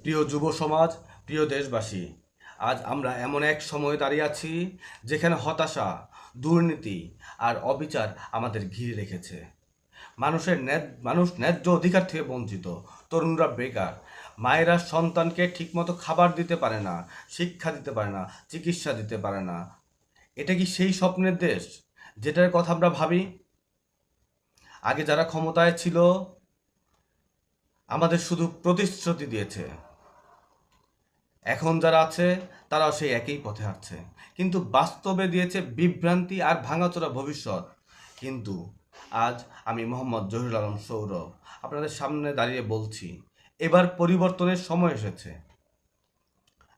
প্রিয় যুব সমাজ, প্রিয় দেশবাসী, আজ আমরা এমন এক সময়ে দাঁড়িয়ে আছি যেখানে হতাশা, দুর্নীতি আর অবিচার আমাদের ঘিরে রেখেছে। মানুষ ন্যায্য অধিকার থেকে বঞ্চিত, তরুণরা বেকার, মায়েরা সন্তানকে ঠিকমতো খাবার দিতে পারে না, শিক্ষা দিতে পারে না, চিকিৎসা দিতে পারে না। এটা কি সেই স্বপ্নের দেশ যেটার কথা আমরা ভাবি? আগে যারা ক্ষমতায় ছিল আমাদের শুধু প্রতিশ্রুতি দিয়েছে, এখন যারা আছে তারাও সেই একই পথে হাঁটছে, কিন্তু বাস্তবে দিয়েছে বিভ্রান্তি আর ভাঙাচোরা ভবিষ্যৎ। কিন্তু আজ আমি মোহাম্মদ জহিরুল আলম সৌরভ আপনাদের সামনে দাঁড়িয়ে বলছি, এবার পরিবর্তনের সময় এসেছে।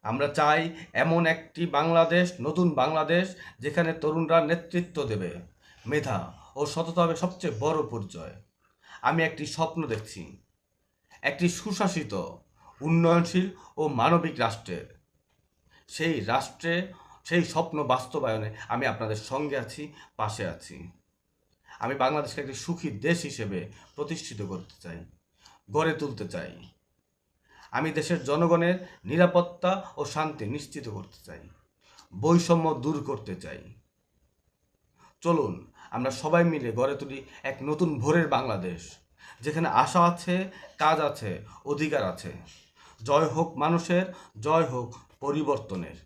আমরা চাই এমন একটি বাংলাদেশ, নতুন বাংলাদেশ, যেখানে তরুণরা নেতৃত্ব দেবে, মেধা ও সততা হবে সবচেয়ে বড় পরিচয়। আমি একটি স্বপ্ন দেখছি, একটি সুশাসিত, উন্নয়নশীল ও মানবিক রাষ্ট্রের। সেই রাষ্ট্রে, সেই স্বপ্ন বাস্তবায়নে আমি আপনাদের সঙ্গে আছি, পাশে আছি। আমি বাংলাদেশকে একটি সুখী দেশ হিসেবে প্রতিষ্ঠিত করতে চাই, গড়ে তুলতে চাই। আমি দেশের জনগণের নিরাপত্তা ও শান্তি নিশ্চিত করতে চাই, বৈষম্য দূর করতে চাই। চলুন আমরা সবাই মিলে গড়ে তুলি এক নতুন ভোরের বাংলাদেশ, যেখানে আশা আছে, কাজ আছে, অধিকার আছে। জয় হোক মানুষের, জয় হোক পরিবর্তনের।